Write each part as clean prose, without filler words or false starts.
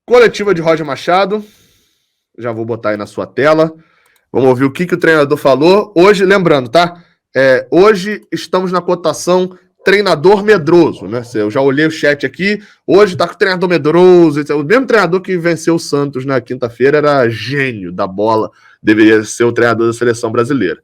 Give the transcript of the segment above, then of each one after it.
Coletiva de Roger Machado. Já vou botar aí na sua tela. Vamos ouvir o que o treinador falou. Hoje, lembrando, tá? Hoje estamos na cotação treinador medroso, né? Eu já olhei o chat aqui. Hoje tá com o treinador medroso. O mesmo treinador que venceu o Santos na quinta-feira era gênio da bola. Deveria ser o treinador da seleção brasileira.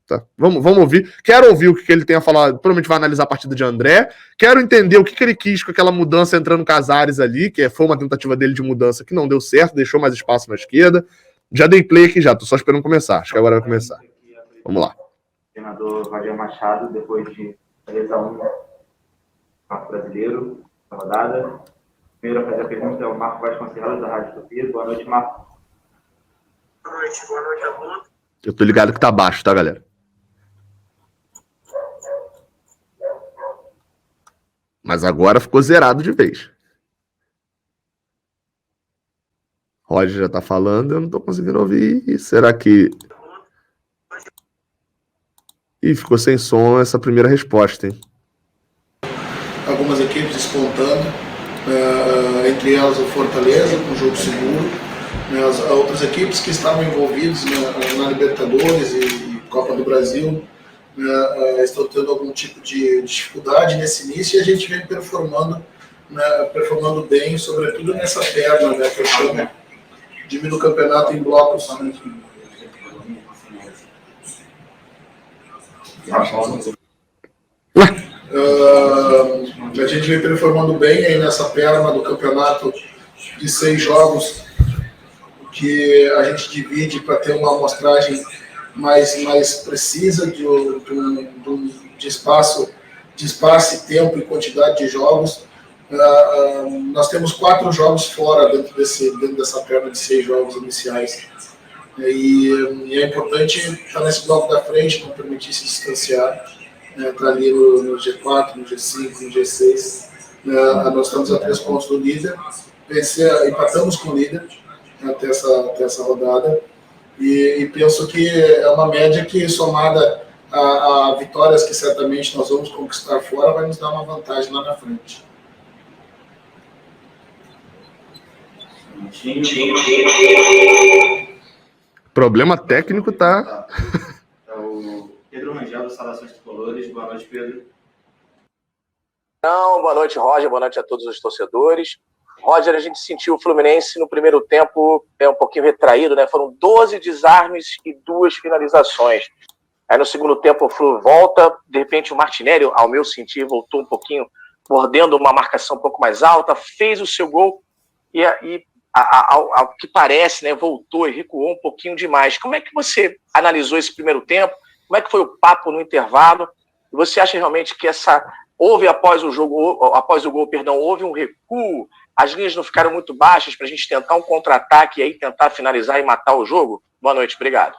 Tá? Vamos ouvir. Quero ouvir o que ele tem a falar. Provavelmente vai analisar a partida de André. Quero entender o que ele quis com aquela mudança entrando Casares ali, que foi uma tentativa dele de mudança que não deu certo, deixou mais espaço na esquerda. Já dei play aqui já, tô só esperando começar. Acho que agora vai começar. Vamos lá. Treinador Roger Machado, depois de 3-1 no Campeonato Brasileiro, na rodada. Primeiro a fazer a pergunta é o Marco Vasconcelos, da Rádio Utopia. Boa noite, Marco. Boa noite a todos. Eu tô ligado que tá baixo, tá, galera? Mas agora ficou zerado de vez. Roger já tá falando, eu não tô conseguindo ouvir. Será que... Ih, ficou sem som essa primeira resposta, hein? Algumas equipes despontando, entre elas o Fortaleza, com jogo seguro. As outras equipes que estavam envolvidas na Libertadores e Copa do Brasil estão tendo algum tipo de dificuldade nesse início e a gente vem performando bem, sobretudo nessa perna, né, que eu chamo de no campeonato em blocos. A gente vem performando bem aí nessa perna do campeonato de 6 jogos, que a gente divide para ter uma amostragem mais precisa de espaço e tempo e quantidade de jogos. Nós temos 4 jogos fora dentro dessa perna de 6 jogos iniciais. E é importante estar nesse bloco da frente, não permitir se distanciar, estar ali no G4, no G5, no G6. Nós estamos a 3 pontos do líder, empatamos com o líder até essa rodada, e penso que é uma média que, somada a vitórias que certamente nós vamos conquistar fora, vai nos dar uma vantagem lá na frente. Problema técnico tá... É o Pedro Rangel, das Saudações Tricolores. Boa noite, Pedro. Boa noite, Roger. Boa noite a todos os torcedores. Roger, a gente sentiu o Fluminense no primeiro tempo um pouquinho retraído, né? Foram 12 desarmes e 2 finalizações. Aí no segundo tempo o Flu volta, de repente o Martinelli, ao meu sentir, voltou um pouquinho, mordendo uma marcação um pouco mais alta, fez o seu gol e ao que parece, né, voltou e recuou um pouquinho demais. Como é que você analisou esse primeiro tempo? Como é que foi o papo no intervalo? Você acha realmente que houve após o gol, houve um recuo? As linhas não ficaram muito baixas para a gente tentar um contra-ataque e aí tentar finalizar e matar o jogo? Boa noite, obrigado.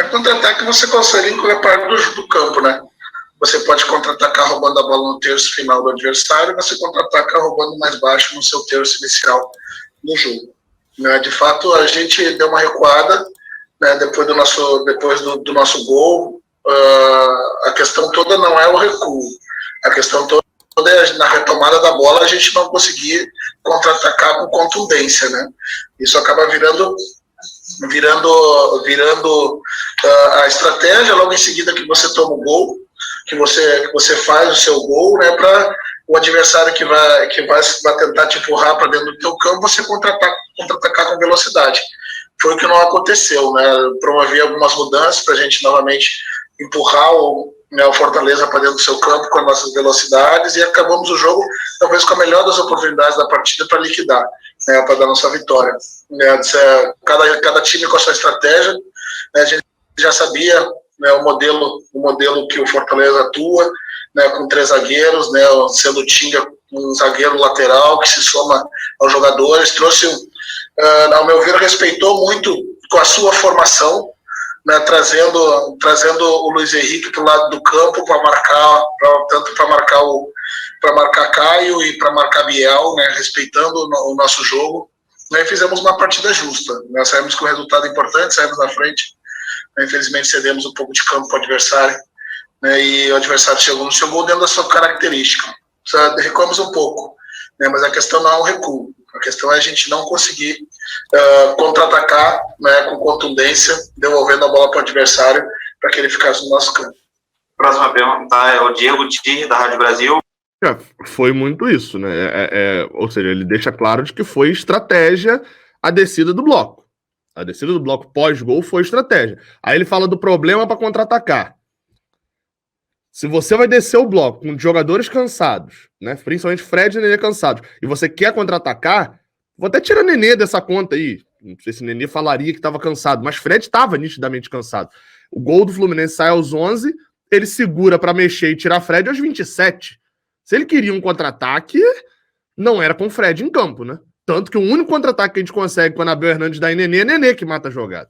Contra-ataque você consegue em qualquer parte do campo, né? Você pode contra-atacar roubando a bola no terço final do adversário, você contra-ataca roubando mais baixo no seu terço inicial no jogo. De fato, a gente deu uma recuada, né, depois do nosso gol. A questão toda não é o recuo. A questão toda é na retomada da bola a gente não conseguir contra-atacar com contundência, né? Isso acaba virando a estratégia logo em seguida que você toma o gol, que você faz o seu gol, né, para o adversário que vai tentar te empurrar para dentro do teu campo, você contra-atacar com velocidade. Foi o que não aconteceu, né? Promovi algumas mudanças para a gente novamente empurrar o Fortaleza para dentro do seu campo com as nossas velocidades e acabamos o jogo talvez com a melhor das oportunidades da partida para liquidar, né, para dar nossa vitória. Cada time com a sua estratégia, né, a gente já sabia, né, o modelo que o Fortaleza atua, né, com 3 zagueiros, né, sendo o Tinga um zagueiro lateral que se soma aos jogadores, trouxe, ao meu ver, respeitou muito com a sua formação, né, trazendo o Luiz Henrique para o lado do campo tanto para marcar Caio e para marcar Biel, né, respeitando o nosso jogo, né, fizemos uma partida justa, né, saímos com um resultado importante, saímos na frente, né, infelizmente cedemos um pouco de campo para o adversário, né, e o adversário chegou no seu gol dentro da sua característica, recuamos um pouco, né, mas a questão não é um recuo. A questão é a gente não conseguir contra-atacar, né, com contundência, devolvendo a bola para o adversário para que ele ficasse no nosso campo. Próxima pergunta é o Diego Tir, da Rádio Brasil. Foi muito isso, né? Ou seja, ele deixa claro de que foi estratégia a descida do bloco. A descida do bloco pós-gol foi estratégia. Aí ele fala do problema para contra-atacar. Se você vai descer o bloco com jogadores cansados, né? Principalmente Fred e Nenê cansados, e você quer contra-atacar, vou até tirar Nenê dessa conta aí. Não sei se Nenê falaria que estava cansado, mas Fred estava nitidamente cansado. O gol do Fluminense sai aos 11, ele segura para mexer e tirar Fred aos 27. Se ele queria um contra-ataque, não era com Fred em campo, né? Tanto que o único contra-ataque que a gente consegue quando Abel Hernandes dá em Nenê é Nenê que mata a jogada.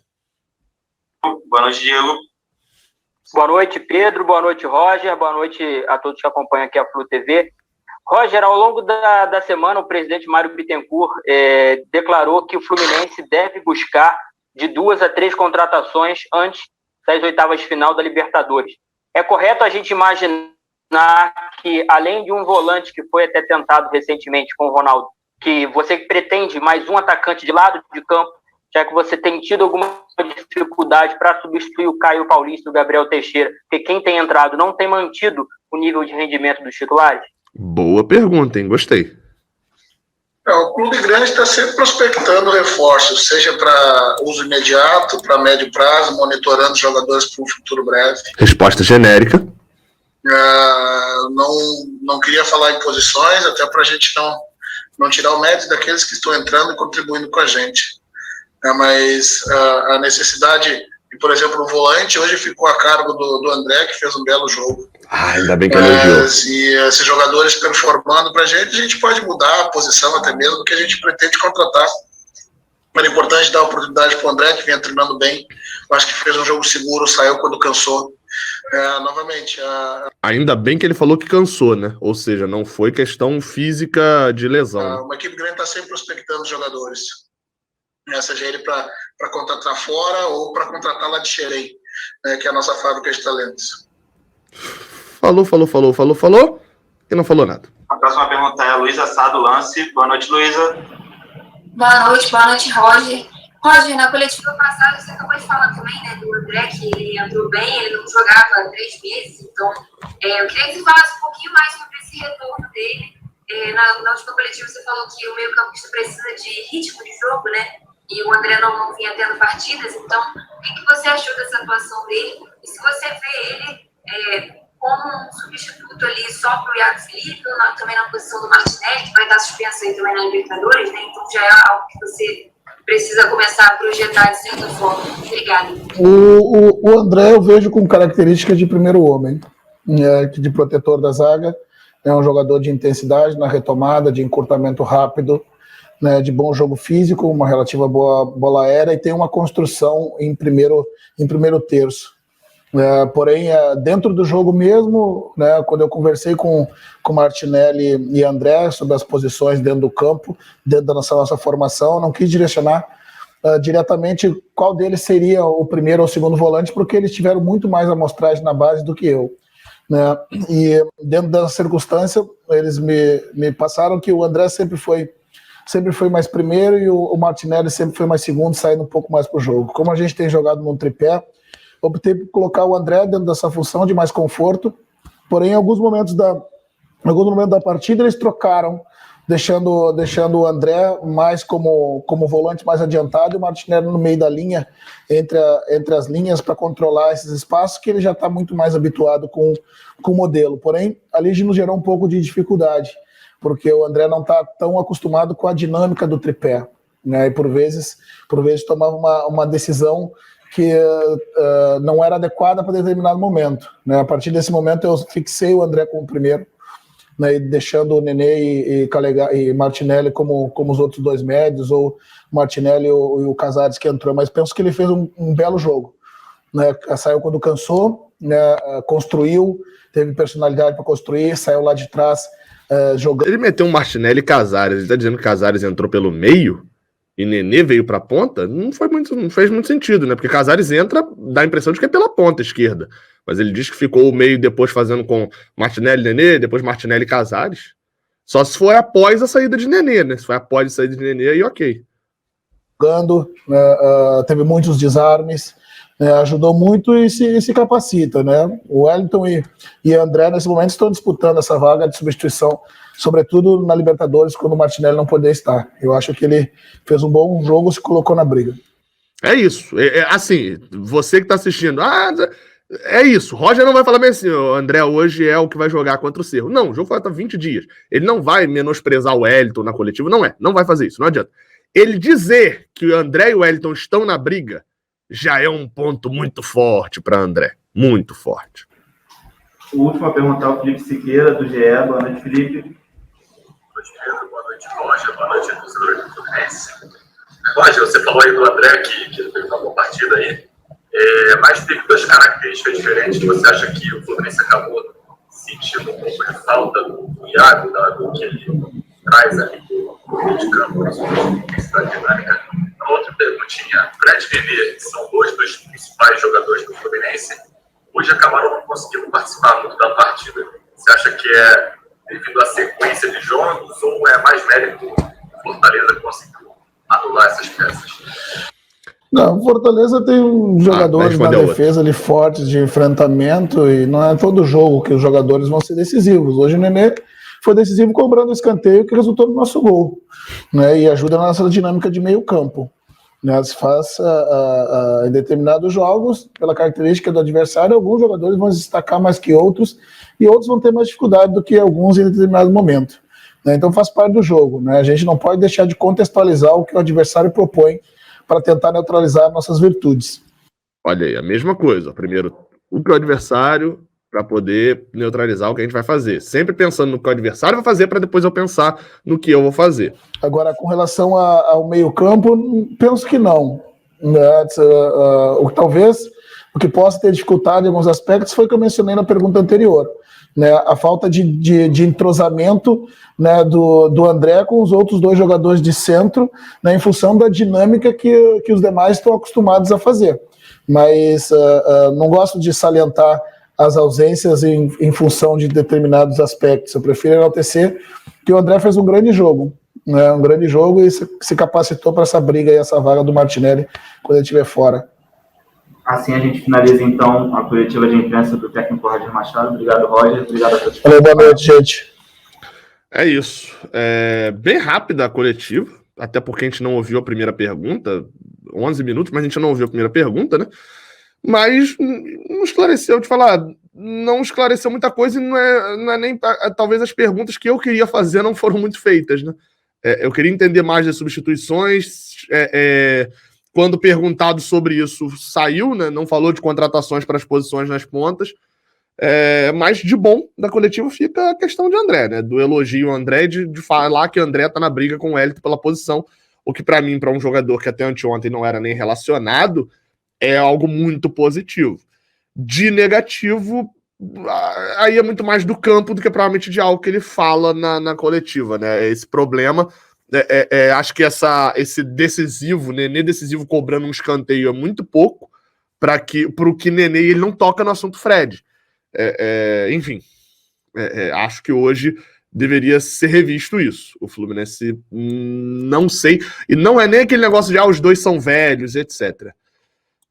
Boa noite, Diego. Boa noite, Pedro. Boa noite, Roger. Boa noite a todos que acompanham aqui a Flu TV. Roger, ao longo da semana, o presidente Mário Bittencourt declarou que o Fluminense deve buscar de 2 a 3 contratações antes das oitavas de final da Libertadores. É correto a gente imaginar que, além de um volante que foi até tentado recentemente com o Ronaldo, que você pretende mais um atacante de lado de campo, já que você tem tido alguma dificuldade para substituir o Caio Paulista e o Gabriel Teixeira, porque quem tem entrado não tem mantido o nível de rendimento dos titulares? Boa pergunta, hein? Gostei. O clube grande está sempre prospectando reforços, seja para uso imediato, para médio prazo, monitorando jogadores para um futuro breve. Resposta genérica. Não queria falar em posições, até para a gente não tirar o mérito daqueles que estão entrando e contribuindo com a gente. Mas a necessidade, por exemplo, o volante hoje ficou a cargo do André, que fez um belo jogo. Ainda bem que elogiou. Se esses jogadores performando para a gente pode mudar a posição até mesmo do que a gente pretende contratar. Era importante dar a oportunidade para o André, que vinha treinando bem. Eu acho que fez um jogo seguro, saiu quando cansou. Novamente. Ainda bem que ele falou que cansou, né? Ou seja, não foi questão física de lesão. Uma equipe grande está sempre prospectando jogadores. Seja ele para contratar fora ou para contratar lá de Xerém, que é a nossa fábrica de talentos. Falou e não falou nada. A próxima pergunta é a Luísa Sá, do Lance. Boa noite, Luísa. Boa noite, Roger. Roger, na coletiva passada você acabou de falar também, né, do André, que ele entrou bem, ele não jogava há 3 meses, então eu queria que você falasse um pouquinho mais sobre esse retorno dele. Na última coletiva você falou que o meio-campista precisa de ritmo de jogo, né? E o André não vinha tendo partidas, então o que você achou dessa atuação dele? E se você vê ele como um substituto ali só para o Iago Felipe, ou também na posição do Martinelli, que vai estar suspenso aí também na Libertadores, né? Então já é algo que você precisa começar a projetar de certa forma. Obrigada. O André eu vejo com características de primeiro homem, de protetor da zaga, é um jogador de intensidade na retomada, de encurtamento rápido, né, de bom jogo físico, uma relativa boa bola aérea e tem uma construção em primeiro terço. Porém, dentro do jogo mesmo, né, quando eu conversei com Martinelli e André sobre as posições dentro do campo, dentro da nossa formação, eu não quis direcionar diretamente qual deles seria o primeiro ou o segundo volante, porque eles tiveram muito mais amostragem na base do que eu. Né? E dentro da circunstância, eles me passaram que o André sempre foi mais primeiro e o Martinelli sempre foi mais segundo, saindo um pouco mais para o jogo. Como a gente tem jogado num tripé, optei por colocar o André dentro dessa função de mais conforto, porém em alguns momentos da partida eles trocaram, deixando o André mais como volante mais adiantado e o Martinelli no meio da linha, entre as linhas, para controlar esses espaços, que ele já está muito mais habituado com o modelo. Porém, ali nos gerou um pouco de dificuldade, porque o André não está tão acostumado com a dinâmica do tripé, né? E por vezes tomava uma decisão que não era adequada para determinado momento, né? A partir desse momento eu fixei o André como primeiro, né, deixando o Nenê e Martinelli como os outros dois médios, ou Martinelli e o Casares que entrou, mas penso que ele fez um belo jogo, né? Saiu quando cansou, né? Construiu, teve personalidade para construir, saiu lá de trás jogando. Ele meteu um Martinelli e Casares, ele tá dizendo que Casares entrou pelo meio e Nenê veio pra ponta? Não fez muito sentido, né? Porque Casares entra, dá a impressão de que é pela ponta esquerda. Mas ele diz que ficou o meio depois fazendo com Martinelli e Nenê, depois Martinelli e Casares. Só se for após a saída de Nenê, né? Se for após a saída de Nenê, aí ok. Jogando, teve muitos desarmes, ajudou muito e se capacita, né? O Wellington e André, nesse momento, estão disputando essa vaga de substituição, sobretudo na Libertadores, quando o Martinelli não poder estar. Eu acho que ele fez um bom jogo, se colocou na briga. É isso. Assim, você que tá assistindo, é isso. Roger não vai falar bem assim, o André hoje é o que vai jogar contra o Cerro. Não, o jogo falta 20 dias. Ele não vai menosprezar o Wellington na coletiva, não vai fazer isso, não adianta. Ele dizer que o André e o Wellington estão na briga já é um ponto muito forte para André. Muito forte. A última pergunta é o Felipe Siqueira, do GE. Boa noite, Felipe. Boa noite, Pedro. Boa noite, Roger. Boa noite, torcedores do Fluminense. Roger, você falou aí do André que ele fez uma boa partida aí, mas teve duas características diferentes. Você acha que o Fluminense acabou sentindo um pouco de falta do Iago, do que ele traz ali do meio de campo, da dinâmica? A outra perguntinha, Fred e Nenê, que são dois dos principais jogadores do Fluminense, hoje acabaram não conseguindo participar muito da partida. Você acha que é devido à sequência de jogos ou é mais mérito do Fortaleza conseguir anular essas peças? Não, o Fortaleza tem jogadores na defesa ali fortes de enfrentamento e não é todo jogo que os jogadores vão ser decisivos. Hoje o Nenê foi decisivo cobrando o escanteio que resultou no nosso gol, né, e ajuda na nossa dinâmica de meio campo. Né, se faz em determinados jogos, pela característica do adversário, alguns jogadores vão se destacar mais que outros e outros vão ter mais dificuldade do que alguns em determinado momento. Né, então faz parte do jogo. Né, a gente não pode deixar de contextualizar o que o adversário propõe para tentar neutralizar nossas virtudes. Olha aí, a mesma coisa. Primeiro, o que o adversário, para poder neutralizar o que a gente vai fazer. Sempre pensando no que o adversário vai fazer, para depois eu pensar no que eu vou fazer. Agora, com relação ao meio-campo, penso que não. Talvez o que possa ter dificultado em alguns aspectos foi o que eu mencionei na pergunta anterior. Né, a falta de entrosamento, né, do André com os outros dois jogadores de centro, né, em função da dinâmica que os demais estão acostumados a fazer. Mas não gosto de salientar as ausências em função de determinados aspectos. Eu prefiro enaltecer que o André fez um grande jogo, né, e se capacitou para essa briga e essa vaga do Martinelli quando ele estiver fora. Assim a gente finaliza, então, a coletiva de imprensa do técnico Roger Machado. Obrigado, Roger. Obrigado a todos. Valeu, boa noite, gente. É isso. Bem rápida a coletiva, até porque a gente não ouviu a primeira pergunta, 11 minutos, mas a gente não ouviu a primeira pergunta, né? Mas não esclareceu, te falar, não esclareceu muita coisa e não é nem... Talvez as perguntas que eu queria fazer não foram muito feitas, né? Eu queria entender mais das substituições, quando perguntado sobre isso, saiu, né? Não falou de contratações para as posições nas pontas. Mas de bom da coletiva fica a questão de André, né? Do elogio ao André, de falar que o André tá na briga com o Wellington pela posição, o que para mim, para um jogador que até anteontem não era nem relacionado, é algo muito positivo. De negativo, aí é muito mais do campo do que provavelmente de algo que ele fala na coletiva, né? Esse problema... acho que esse decisivo, Nenê decisivo cobrando um escanteio é muito pouco para o que Nenê ele não toca no assunto Fred. Enfim, acho que hoje deveria ser revisto isso. O Fluminense, não sei, e não é nem aquele negócio de os dois são velhos, etc.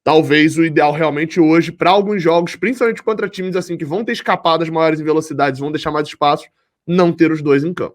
Talvez o ideal realmente hoje, para alguns jogos, principalmente contra times assim que vão ter escapadas maiores em velocidades, vão deixar mais espaço, não ter os dois em campo.